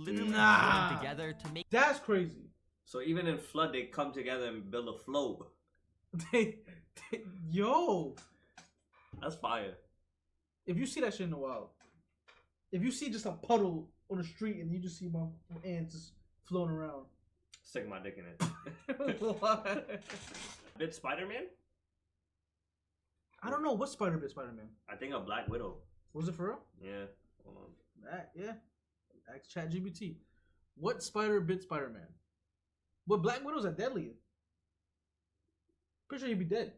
literally Nah. together to make. That's crazy. So even in flood, they come together and build a float. Yo. That's fire. If you see that shit in the wild, if you see just a puddle on the street and you just see my ants just floating around, Stick my dick in it. what? Bit Spider-Man? I don't know what spider bit Spider-Man. I think a Black Widow. Was it for real? Yeah. Hold on. That, yeah. Ask ChatGPT. What spider bit Spider-Man? What Black Widows are deadly? Pretty sure he'd be dead.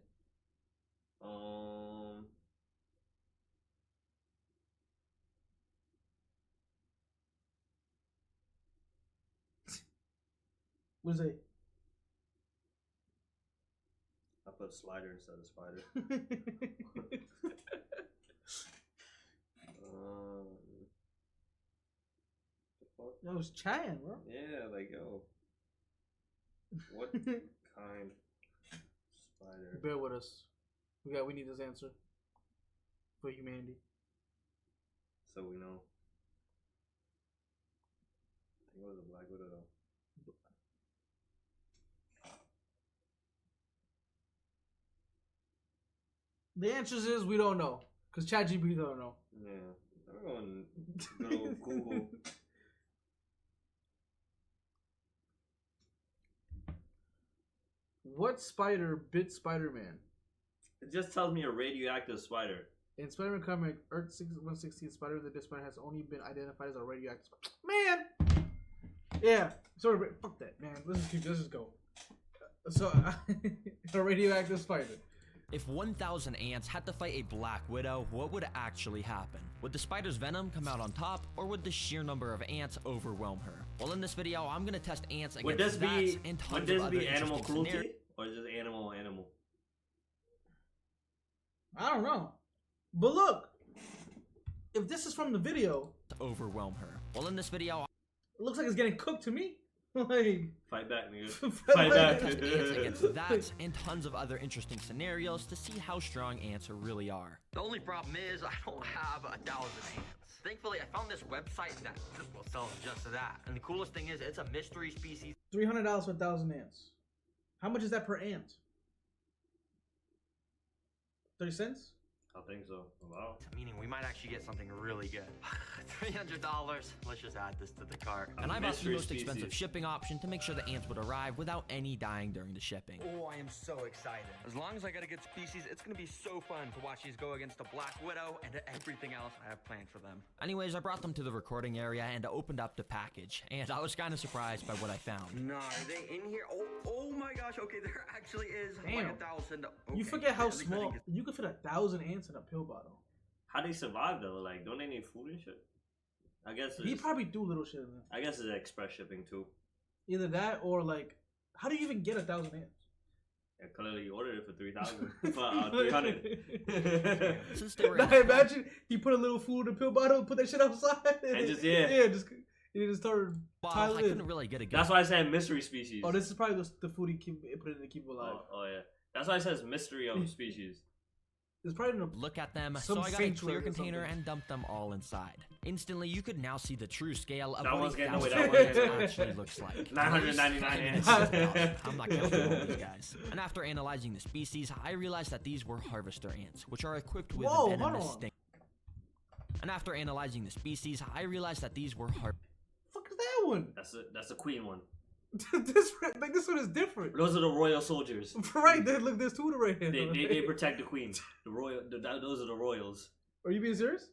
What is it? I put slider instead of spider. The fuck? That was chatting, bro. Yeah, like yo. What kind spider? Bear with us. We need this answer for humanity. So we know. I think it was a Black Widow though. The answers is we don't know, cause ChatGPT don't know. Yeah, I'm going good old Google. What spider bit Spider-Man? It just tells me a radioactive spider. In Spider-Man comic, Earth 116, Spider-Man the bit spider has only been identified as a radioactive spider. Man! Yeah, sorry, fuck that, man. Let's just go. So, a radioactive spider. If 1,000 ants had to fight a Black Widow, what would actually happen? Would the spider's venom come out on top, or would the sheer number of ants overwhelm her? Well, in this video, I'm gonna test ants against bats and tons of other animal interesting cruelty, scenarios. or is this animal? I don't know. But look, if this is from the video, To overwhelm her. Well, in this video, it looks like it's getting cooked to me. Like, Fight back, nigga. Fight back. test ants against that and tons of other interesting scenarios to see how strong ants really are. The only problem is I don't have 1,000 ants. Thankfully, I found this website that will sell just that. And the coolest thing is it's a mystery species. $300 for 1,000 ants. How much is that per ant? 30 cents? I think so. Wow. Meaning we might actually get something really good. $300. Let's just add this to the cart. And I bought the mystery most species. expensive shipping option to make sure the ants would arrive without any dying during the shipping. Oh, I am so excited. As long as I got a good species, it's gonna be so fun to watch these go against a Black Widow and everything else I have planned for them. Anyways, I brought them to the recording area and opened up the package, and I was kind of surprised by what I found. No, are they in here? Oh my gosh, okay, there actually is Damn. like 1,000. Okay. You forget how At least I small. think You could fit 1,000 ants in a pill bottle. How they survive though? Like, don't they need food and shit? I guess. He It's, probably do little shit in there. I guess it's express shipping too. Either that or like, how do you even get 1,000 ants? Yeah, clearly you ordered it for 3,000. For 300. Since they were Nah, in stock, imagine he put a little food in a pill bottle, put that shit outside, And just he just started well, I piling couldn't in. really get a good That's why I said mystery species. Oh, this is probably the food he put in to keep him alive. Oh yeah. That's why it says mystery of species. It's probably in a look at them, Some so I got a sanctuary clear or container something. and dumped them all inside. Instantly, you could now see the true scale of That what one's a getting away, 1,000 that ants one. actually looks like. 999 ants. I'm not counting all these guys. And after analyzing the species, I realized that these were harvester ants, which are equipped with Whoa, venomous hold on. sting. And after analyzing the species, I realized that these were fuck is that one? That's the queen one. this one is different. Those are the royal soldiers. Right there, look, there's two right here. They protect the queen. Those are the royals. Are you being serious?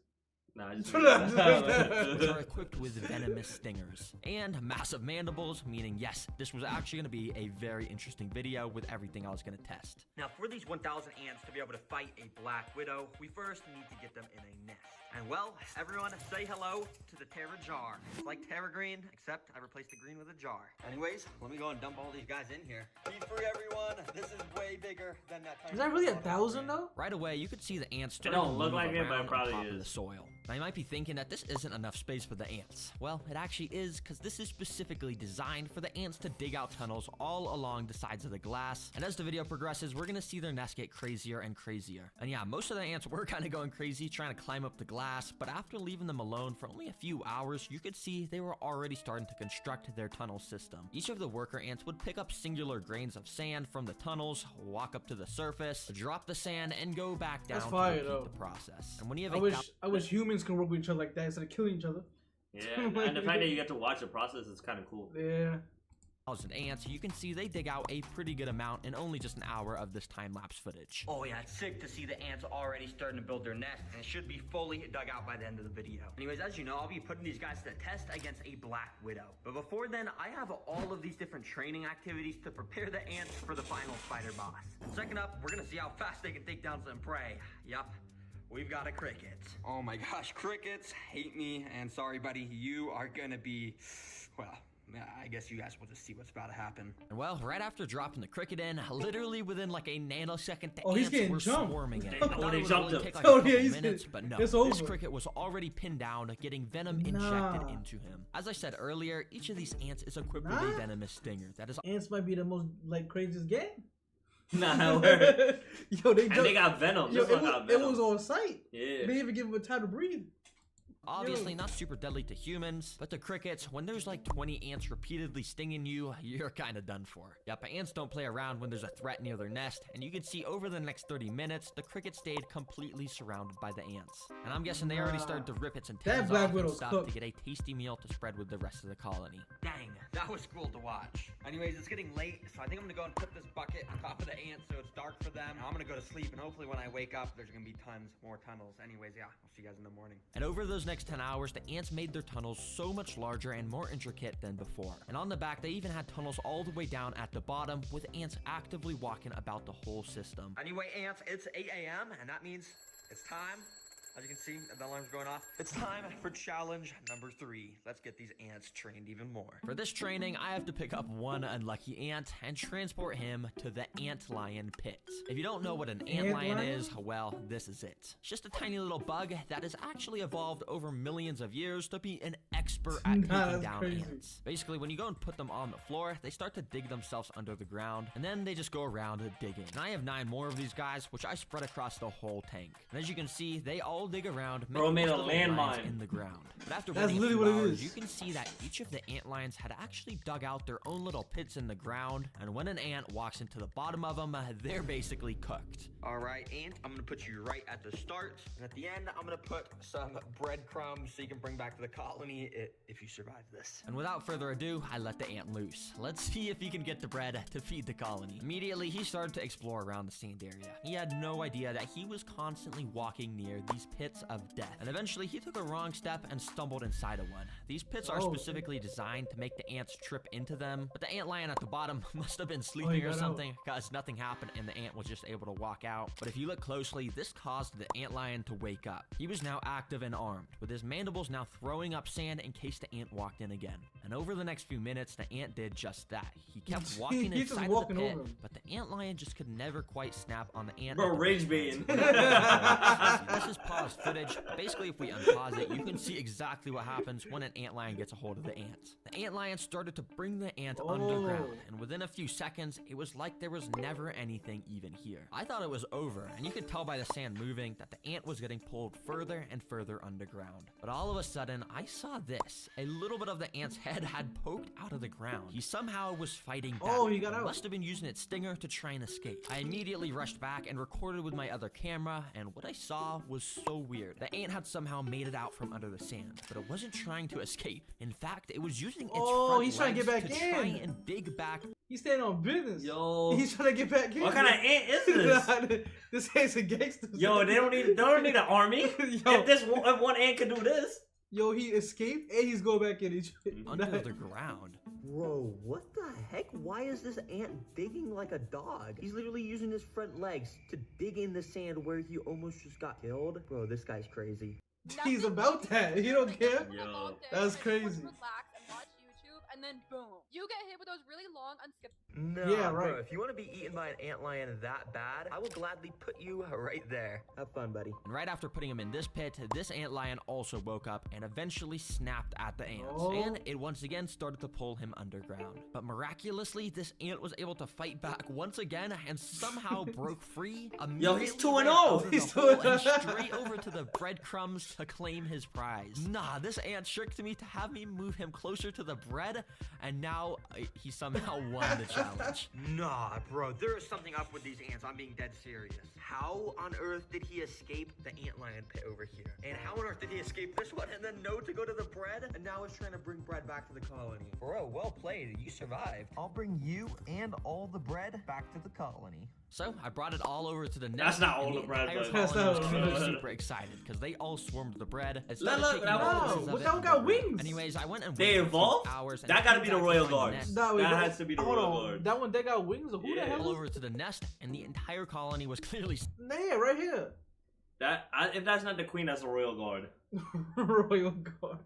Nah, I just which are equipped with venomous stingers and massive mandibles, meaning yes, this was actually going to be a very interesting video with everything I was going to test. Now, for these 1,000 ants to be able to fight a Black Widow, we first need to get them in a nest. And well, everyone say hello to the Terra jar. It's like Terra Green, except I replaced the green with a jar. Anyways, let me go and dump all these guys in here. Be free, everyone. This is way bigger than that. Is that really 1,000 though? Right away, you could see the ants They starting don't to look move like it, but it around on probably top of is. the soil. Now you might be thinking that this isn't enough space for the ants. Well, it actually is, because this is specifically designed for the ants to dig out tunnels all along the sides of the glass. And as the video progresses, we're gonna see their nest get crazier and crazier. And yeah, most of the ants were kind of going crazy trying to climb up the glass, but after leaving them alone for only a few hours, you could see they were already starting to construct their tunnel system. Each of the worker ants would pick up singular grains of sand from the tunnels, walk up to the surface, drop the sand, and go back down to repeat the process. And when you have I wish humans could work with each other like that instead of killing each other. Yeah, and the fact that you get to watch the process is kind of cool. Yeah. Ants, you can see they dig out a pretty good amount in only just an hour of this time-lapse footage. Oh yeah, it's sick to see the ants already starting to build their nest, and it should be fully dug out by the end of the video. Anyways, as you know, I'll be putting these guys to the test against a black widow. But before then, I have all of these different training activities to prepare the ants for the final spider boss. And second up, we're gonna see how fast they can take down some prey. Yup. We've got a cricket. Oh my gosh, crickets hate me, and sorry buddy, you are gonna be, well, I guess you guys will just see what's about to happen. And well, right after dropping the cricket in, literally within like a nanosecond, the ants were swarming it. They jumped him. Take like a couple minutes, but no, this cricket was already pinned down, getting venom injected into him. As I said earlier, each of these ants is equipped with a venomous stinger. That is ants might be the most like craziest game. Nah, yo, they got venom. Yo, it was on sight. Yeah. They didn't even give him a time to breathe. Obviously not super deadly to humans, but to crickets, when there's like 20 ants repeatedly stinging you, you're kind of done for. Yep, ants don't play around when there's a threat near their nest, and you can see over the next 30 minutes, the cricket stayed completely surrounded by the ants. And I'm guessing they already started to rip its antennas off and stuff to get a tasty meal to spread with the rest of the colony. Dang, that was cool to watch. Anyways, it's getting late, so I think I'm gonna go and put this bucket on top of the ants so it's dark for them. I'm gonna go to sleep, and hopefully when I wake up, there's gonna be tons more tunnels. Anyways, yeah, I'll see you guys in the morning. And over those next 10 hours, the ants made their tunnels so much larger and more intricate than before. And on the back, they even had tunnels all the way down at the bottom, with ants actively walking about the whole system. Anyway, ants, it's 8 a.m., and that means it's time. As you can see, the alarm's going off. It's time for challenge number 3. Let's get these ants trained even more. For this training, I have to pick up one unlucky ant and transport him to the ant lion pit. If you don't know what an ant lion is, well, this is it. It's just a tiny little bug that has actually evolved over millions of years to be an expert at taking down ants. Basically, when you go and put them on the floor, they start to dig themselves under the ground, and then they just go around digging. And I have 9 more of these guys, which I spread across the whole tank. And as you can see, they all dig around, bro made a landmine in the ground. But after waiting a few hours, you can see that each of the ant lions had actually dug out their own little pits in the ground, and when an ant walks into the bottom of them, they're basically cooked. Alright, ant, I'm gonna put you right at the start, and at the end, I'm gonna put some breadcrumbs so you can bring back to the colony if you survive this. And without further ado, I let the ant loose. Let's see if he can get the bread to feed the colony. Immediately, he started to explore around the sand area. He had no idea that he was constantly walking near these pits of death. And eventually, he took a wrong step and stumbled inside of one. These pits are specifically designed to make the ants trip into them, but the ant lion at the bottom must have been sleeping or something, because nothing happened and the ant was just able to walk out. But if you look closely, this caused the ant lion to wake up. He was now active and armed, with his mandibles now throwing up sand in case the ant walked in again. And over the next few minutes, the ant did just that. He kept walking inside of the pit, but the ant lion just could never quite snap on the ant. Bro, rage baiting. This is paused footage. Basically, if we unpause it, you can see exactly what happens when an ant lion gets a hold of the ant. The ant lion started to bring the ant underground, and within a few seconds, it was like there was never anything even here. I thought it was over, and you could tell by the sand moving that the ant was getting pulled further and further underground. But all of a sudden, I saw this. A little bit of the ant's head had poked out of the ground. He somehow was fighting back. Oh, he got out. Must have been using its stinger to try and escape. I immediately rushed back and recorded with my other camera, and what I saw was so weird. The ant had somehow made it out from under the sand, but it wasn't trying to escape. In fact, it was using its front he's trying to get back to in. try and dig back. He's standing on business. Yo, he's trying to get back in. What kind of ant is this? This ant's a gangster. Yo, they don't need an army. Yo. If one ant can do this. Yo, he escaped and he's going back in. Under the ground. Bro, what the heck? Why is this ant digging like a dog? He's literally using his front legs to dig in the sand where he almost just got killed. Bro, this guy's crazy. He's about that. He don't care. Yo, that's crazy. Relax and watch YouTube, and and then boom, you get hit with those really long, unskipped. No, Yeah, right. bro, if you want to be eaten by an antlion that bad, I will gladly put you right there. Have fun, buddy. And right after putting him in this pit, this antlion also woke up and eventually snapped at the ants. Oh. And it once again started to pull him underground. But miraculously, this ant was able to fight back once again and somehow broke free. Yo, he's immediately 2-0. ran out of the He's hole 2-0. and straight over to the breadcrumbs to claim his prize. Nah, this ant tricked me to have me move him closer to the bread, and now he somehow won the challenge. Nah, bro, there is something up with these ants. I'm being dead serious. How on earth did he escape the antlion pit over here? And how on earth did he escape this one and then know to go to the bread? And now he's trying to bring bread back to the colony. Bro, well played. You survived. I'll bring you and all the bread back to the colony. So I brought it all over to the nest. That's not all and the bread, entire but- That's colony not was all the super, bread. super excited because they all swarmed the bread. And Look, started look, taking that little one- pieces of what it that one got underground. wings? Anyways, I went and They waited for a few evolved? hours and That gotta came be the back to Royal find the Guards. nest. Nah, wait, That what? has to be the Hold Royal on. Guard. That one, they got wings? Who the Yeah. hell All is over to the nest, and the entire colony was clearly Yeah, right here. If that's not the queen, that's the Royal Guard. Royal Guard.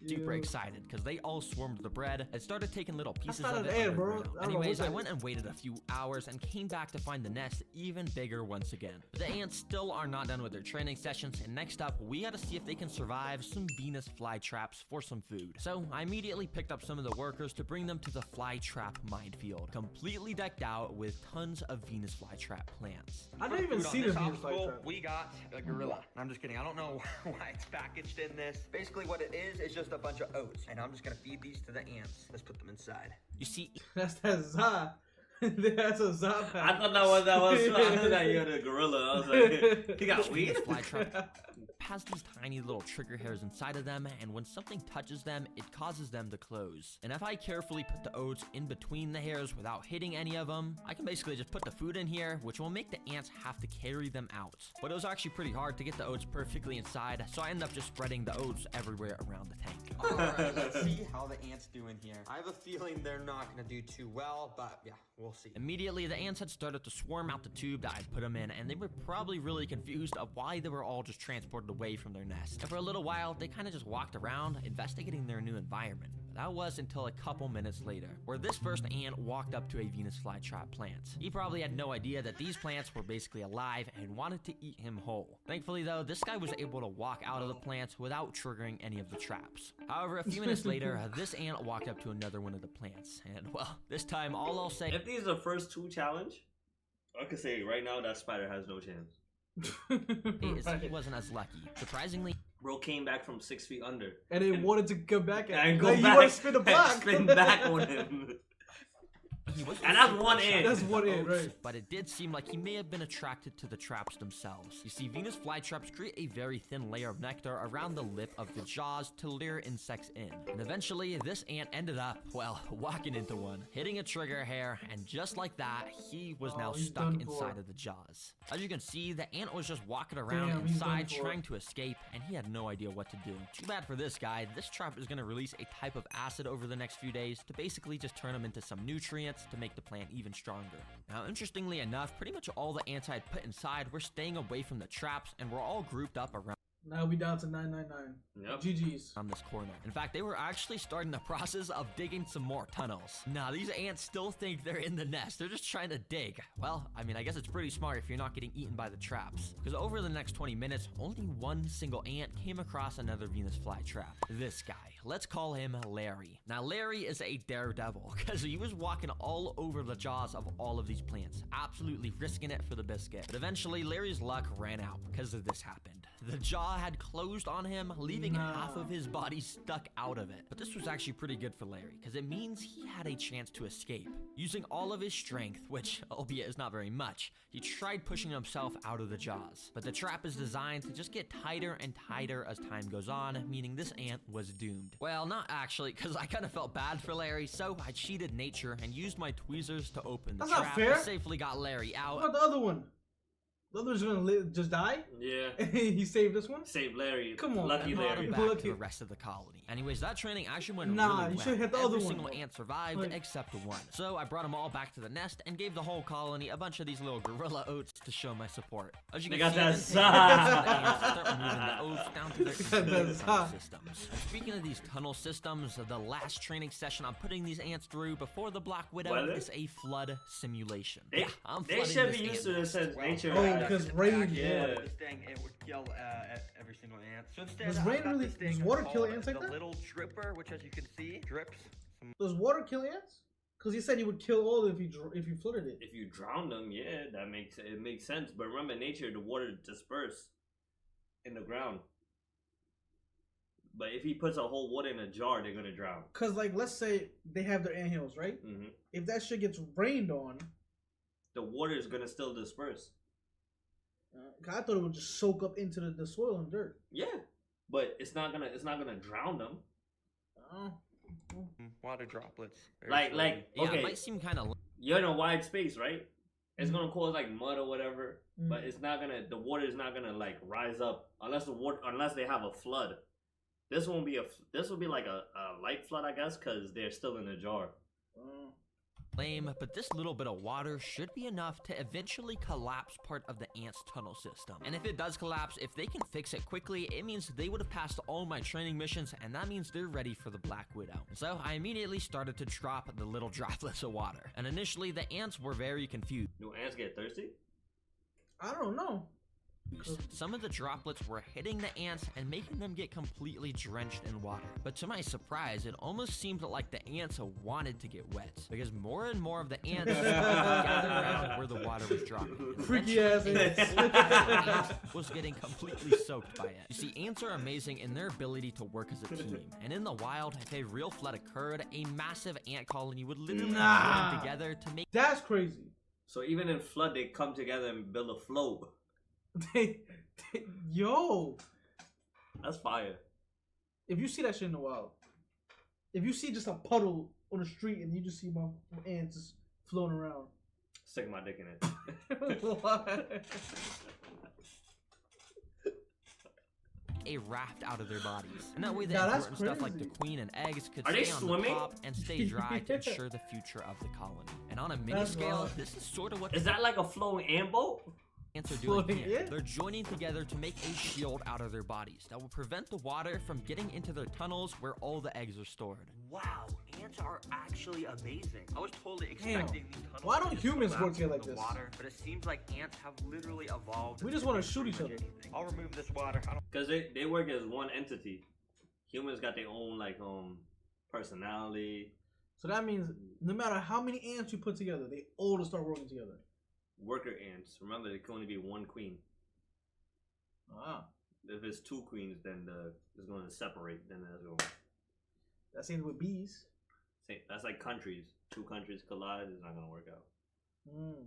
super Yeah. excited because they all swarmed the bread and started taking little pieces not of an it ant, bro. underground. I don't know Anyways, what I that went is. and waited a few hours and came back to find the nest even bigger once again. The ants still are not done with their training sessions, and next up, we gotta see if they can survive some Venus flytraps for some food. So I immediately picked up some of the workers to bring them to the flytrap minefield, completely decked out with tons of Venus flytrap plants. I didn't even Food on see this the Venus obstacle, flytrap. we got a gorilla. I'm just kidding. I don't know why it's packaged in this. Basically, what it is just a bunch of oats, and I'm just gonna feed these to the ants. Let's put them inside. You see, That's that Za. That's a Za I pack. thought that was I thought that you had a gorilla. I was like, he got weed. Venus flytrap has these tiny little trigger hairs inside of them, and when something touches them, it causes them to close. And if I carefully put the oats in between the hairs without hitting any of them, I can basically just put the food in here, which will make the ants have to carry them out. But it was actually pretty hard to get the oats perfectly inside, so I ended up just spreading the oats everywhere around the tank. Alright, let's see how the ants do in here. I have a feeling they're not gonna do too well, but yeah, we'll see. Immediately, the ants had started to swarm out the tube that I'd put them in, and they were probably really confused of why they were all just transported away from their nest. And for a little while, they kind of just walked around, investigating their new environment. That was until a couple minutes later, where this first ant walked up to a Venus flytrap plant. He probably had no idea that these plants were basically alive and wanted to eat him whole. Thankfully though, this guy was able to walk out of the plants without triggering any of the traps. However, a few minutes later, this ant walked up to another one of the plants, and well, this time all I'll say— If these are the first two challenge, I could say right now that spider has no chance. is he Right. wasn't as lucky. Surprisingly, Bro came back from 6 feet under. And they wanted to come back And go like, back. You want to spin the block? Spin back on him. he wasn't And that's super one excited ant. That's about one the ant, oats, right. But it did seem like he may have been attracted to the traps themselves. You see, Venus flytraps create a very thin layer of nectar around the lip of the jaws to lure insects in. And eventually, this ant ended up, well, walking into one, hitting a trigger hair, and just like that, he was now he's stuck done inside for. of the jaws. As you can see, the ant was just walking around Damn, he's done inside for. trying to escape, and he had no idea what to do. Too bad for this guy. This trap is going to release a type of acid over the next few days to basically just turn him into some nutrients to make the plant even stronger. Now, interestingly enough, pretty much all the ants I had put inside were staying away from the traps and were all grouped up around Now we down to 999. Yep. GG's. on this corner. In fact, they were actually starting the process of digging some more tunnels. Now, these ants still think they're in the nest. They're just trying to dig. Well, I mean, I guess it's pretty smart if you're not getting eaten by the traps. Because over the next 20 minutes, only one single ant came across another Venus flytrap. This guy. Let's call him Larry. Now, Larry is a daredevil because he was walking all over the jaws of all of these plants, absolutely risking it for the biscuit. But eventually, Larry's luck ran out because of this happened. The jaw had closed on him, leaving half of his body stuck out of it. But this was actually pretty good for Larry, because it means he had a chance to escape. Using all of his strength, which, albeit is not very much, he tried pushing himself out of the jaws. But the trap is designed to just get tighter and tighter as time goes on, meaning this ant was doomed. Well, not actually, because I kind of felt bad for Larry, so I cheated nature and used my tweezers to open the That's not trap. fair. I safely got Larry out. What about the other one? The other's gonna just die. Yeah. He saved this one. Save Larry. Come on, Lucky And brought Larry. him back to the rest of the colony. Anyways, that training actually went Nah, really you well. should hit the Every other one, single bro. ant survived Like- except one. So I brought them all back to the nest and gave the whole colony a bunch of these little gorilla oats to show my support. As you They can got see, that the ants start moving the oats down to their Got that tunnel zah. systems. And speaking of these tunnel systems, the last training session I'm putting these ants through before the Black Widow Weather? is a flood simulation. They, I'm they flooding should this be used ant to this nest. since nature. Oh, right? because rain. Yeah. This thing, it would kill every single ant. So instead, Does I've rain got really- this thing does water kill called ants like the that? little dripper, which as you can see, drips. Does water kill ants? Because he said he would kill all if you flooded it. If you drown them, yeah, it makes sense. But remember, in nature, the water disperses in the ground. But if he puts a whole water in a jar, they're gonna drown. Because like, let's say they have their anthills, right? Hmm. If that shit gets rained on, The water is gonna still disperse. I thought it would just soak up into the soil and dirt. Yeah, but it's not gonna drown them. Oh. Water droplets. Like Yeah, okay, it might seem kind of you're in a wide space, right? It's Mhm. gonna cause like mud or whatever, but Mhm. it's not gonna. The water is not gonna like rise up unless they have a flood. This won't be this will be like a light flood, I guess, because they're still in the jar. Oh. lame, but this little bit of water should be enough to eventually collapse part of the ants' tunnel system. And if it does collapse, if they can fix it quickly, it means they would have passed all my training missions, and that means they're ready for the Black Widow. So I immediately started to drop the little droplets of water. And initially, the ants were very confused. Do ants get thirsty? I don't know. Some of the droplets were hitting the ants and making them get completely drenched in water. But to my surprise, it almost seemed like the ants wanted to get wet, because more and more of the ants gathered around where the water was dropping. And Freaky eventually, ass ants. the ant was getting completely soaked by it. You see, ants are amazing in their ability to work as a team. And in the wild, if a real flood occurred, a massive ant colony would literally Nah. join together to make That's crazy. So even in flood, they come together and build a float. Yo, That's fire. if you see that shit in the wild, if you see just a puddle on the street and you just see my ants just floating around, Stick my dick in it. what? a raft out of their bodies. And that way the Nah, that's important stuff like the crazy. queen and eggs could Are they stay on swimming? the top and stay dry to Yeah. ensure the future of the colony. And on a mini That's scale, wild. this is sort of what Is that like a flowing ant boat? ants are doing Floating, here. yeah. They're joining together to make a shield out of their bodies that will prevent the water from getting into their tunnels where all the eggs are stored. Wow, ants are actually amazing. I was totally expecting these tunnels Why to don't just humans work collapse together into like the this? Water, but it seems like ants have literally evolved. We just into wanna shoot pretty each much other. anything. I'll remove this water. I don't. Because they work as one entity. Humans got their own like personality. So that means no matter how many ants you put together, they all just start working together. Worker ants. Remember, there can only be one queen. Ah, If it's two queens, then it's going to separate. Then that's going. that seems with bees. That's like countries. Two countries collide. It's not going to work out. Mm.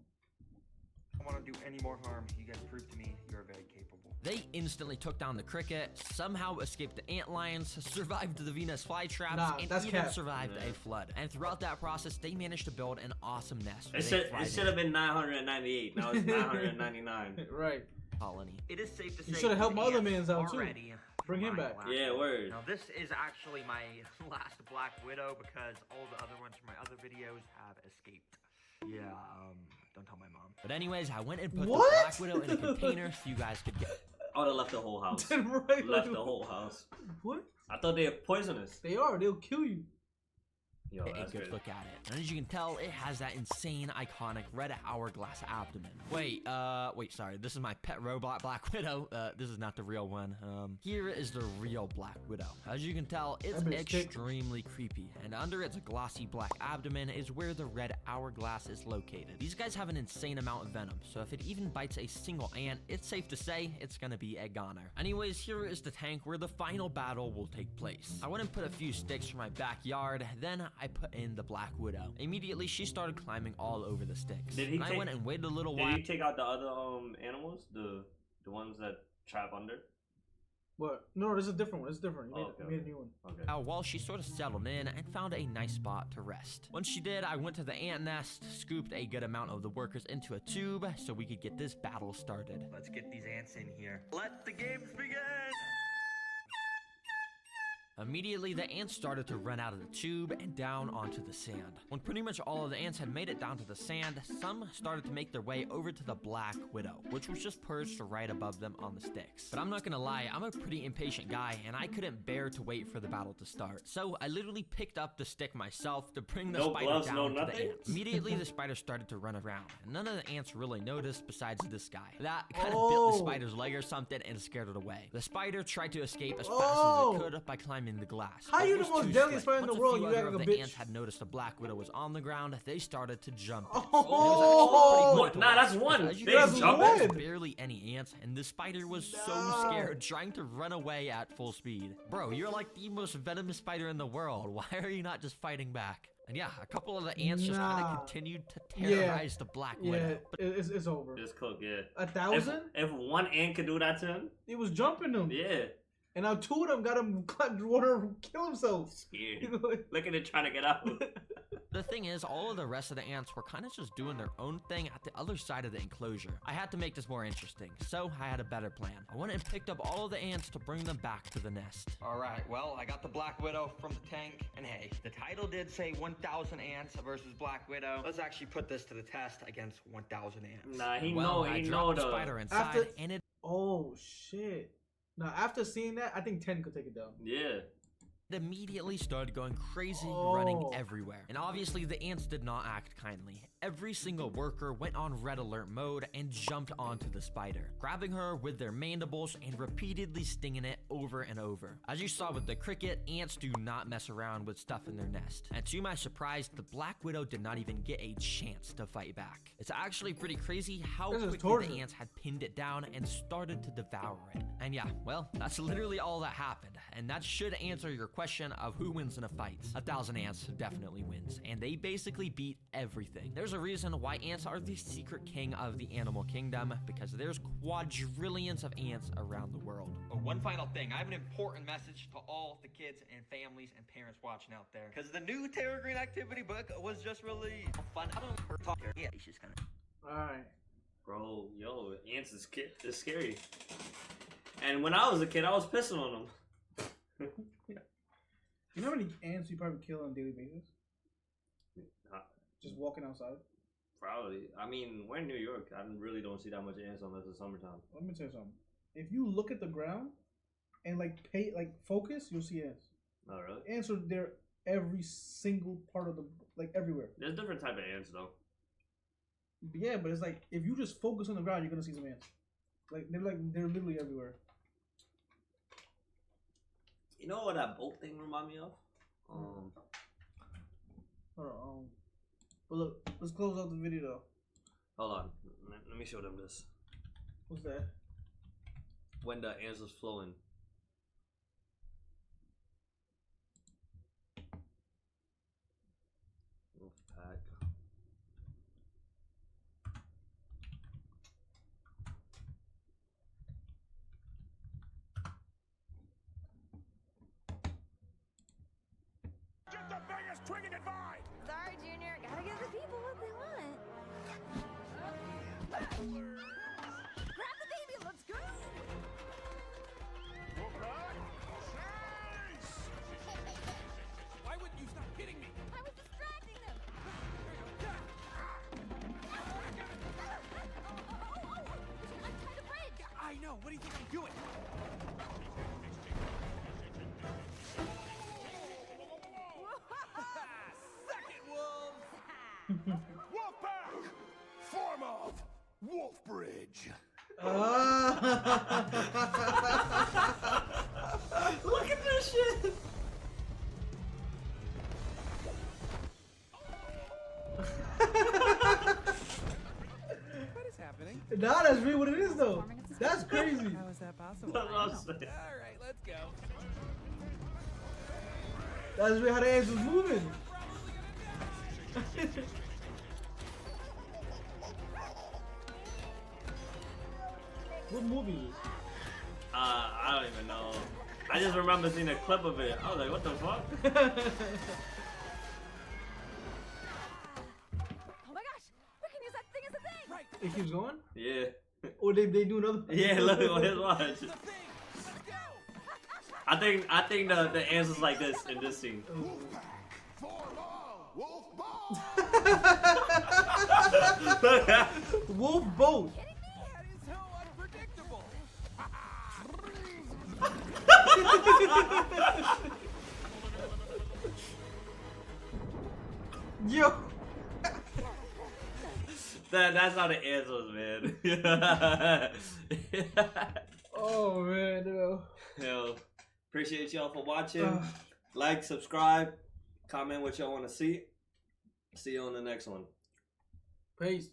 I want to do any more harm. You guys prove to me you're very capable. They instantly took down the cricket, somehow escaped the ant lions, survived the Venus flytraps, Nah, and that's even cap. survived Yeah. a flood. And throughout that process, they managed to build an awesome nest. where It they should thrived have been 998. Now it's 999. Right. in colony. It is safe to say You shoulda helped these my other ants mans out, are too. ready Bring for him my back. Black Yeah, Widow. word. Now this is actually my last Black Widow because all the other ones from my other videos have escaped. Yeah, don't tell my mom. But anyways, I went and put What? the Black Widow in a container so you guys could get I would have left the whole house. Right. Left the whole house. What? I thought they were poisonous. They are. They'll kill you. Yo, a that's good good. look at it. And as you can tell, it has that insane, iconic red hourglass abdomen. Wait, sorry. This is my pet robot Black Widow. This is not the real one. Here is the real Black Widow. As you can tell, it's That bitch thick. extremely creepy. And under its glossy black abdomen is where the red hourglass is located. These guys have an insane amount of venom, so if it even bites a single ant, it's safe to say it's gonna be a goner. Anyways, here is the tank where the final battle will take place. I went and put a few sticks from my backyard, then I put in the Black Widow. Immediately, she started climbing all over the sticks. Did he And I take- went and waited a little Did while. you take out the other animals? The ones that trap under? What? No, this is a different one. It's different. You made a new one. Okay. Now, while she sort of settled in and found a nice spot to rest. Once she did, I went to the ant nest, scooped a good amount of the workers into a tube so we could get this battle started. Let's get these ants in here. Let the games begin! Immediately, the ants started to run out of the tube and down onto the sand. When pretty much all of the ants had made it down to the sand, some started to make their way over to the Black Widow, which was just perched right above them on the sticks. But I'm not gonna lie, I'm a pretty impatient guy, and I couldn't bear to wait for the battle to start. So I literally picked up the stick myself to bring the spider gloves, down no to nothing? the ants. Immediately, the spider started to run around, and none of the ants really noticed besides this guy. That kind of bit the spider's leg or something and scared it away. The spider tried to escape as fast as it could by climbing the glass. How you the most deadliest spider in the world? You Once a act few like other a of the bitch. ants had noticed a Black Widow was on the ground, they started to jump. It. Oh! What? Nah, that's one. As you They can That's see, jump one. there was barely any ants, and the spider was so scared, trying to run away at full speed. Bro, you're like the most venomous spider in the world. Why are you not just fighting back? And yeah, a couple of the ants just kind of continued to terrorize the Black Widow. Yeah, But it's over. Just cook, yeah. 1,000? If one ant could do that to him, He was jumping them. yeah. And now 2 of them got him want to kill himself. Scared. Look at it trying to get out. the thing is, all of the rest of the ants were kind of just doing their own thing at the other side of the enclosure. I had to make this more interesting, so I had a better plan. I went and picked up all of the ants to bring them back to the nest. Alright, well, I got the Black Widow from the tank, and hey, the title did say 1,000 ants versus Black Widow. Let's actually put this to the test against 1,000 ants. Nah, he I know dropped the the spider inside, After- and it Oh, shit. Now, after seeing that, I think 10 could take it down. Yeah. immediately started going crazy, Oh. running everywhere. And obviously the ants did not act kindly. Every single worker went on red alert mode and jumped onto the spider, grabbing her with their mandibles and repeatedly stinging it over and over. As you saw with the cricket, ants do not mess around with stuff in their nest. And to my surprise, the Black Widow did not even get a chance to fight back. It's actually pretty crazy how This is quickly torture. the ants had pinned it down and started to devour it. And yeah, well, that's literally all that happened. And that should answer your question of who wins in a fight. 1,000 ants definitely wins, and they basically beat everything. There's a reason why ants are the secret king of the animal kingdom, because there's quadrillions of ants around the world. Oh, one final thing. I have an important message to all the kids and families and parents watching out there. Because the new Terra Green activity book was just released. Fun. I don't know talk here. Yeah, he's just kind of. Alright. Bro, yo, ants is scary. And when I was a kid, I was pissing on them. You know how many ants you probably kill on a daily basis? Just walking outside? Probably. I mean, we're in New York. I really don't see that much ants unless it's summertime. Let me tell you something. If you look at the ground and focus, you'll see ants. Oh, really? Ants are there every single part of everywhere. There's different type of ants though. Yeah, but it's like if you just focus on the ground, you're gonna see some ants. They're literally everywhere. You know what that boat thing remind me of? Hold on. But look, let's close out the video though. Hold on. Let me show them this. What's that? When the ants was flowing. Wolfpack. Get the biggest twig in the vine! Sorry, Junior. Gotta give the people what they want. Grab the baby. Let's go. Why wouldn't you stop hitting me? I was distracting them. Untie the bridge. I know. What do you think I'm doing? Suck it, wolves! Wolfpack! Form of Wolf Bridge. Look at this shit! What is happening? Nah, that's really what it is though. That's crazy. How is that possible? That's what I'm saying. Alright, let's go. That's really how the ants was moving. What movie is this? I don't even know. just remember seeing a clip of it. I was like, what the fuck? Oh my gosh! We can use that thing as a thing! Right. It keeps going? Yeah. Or they do another. Yeah, look at his watch. The thing. Let's go. I think the answer's like this in this scene. Wolf boat. That is so unpredictable. Yo. That's how the answers, man. Oh man, no. Yo, appreciate y'all for watching. Like, subscribe, comment what y'all want to see. See you on the next one. Peace.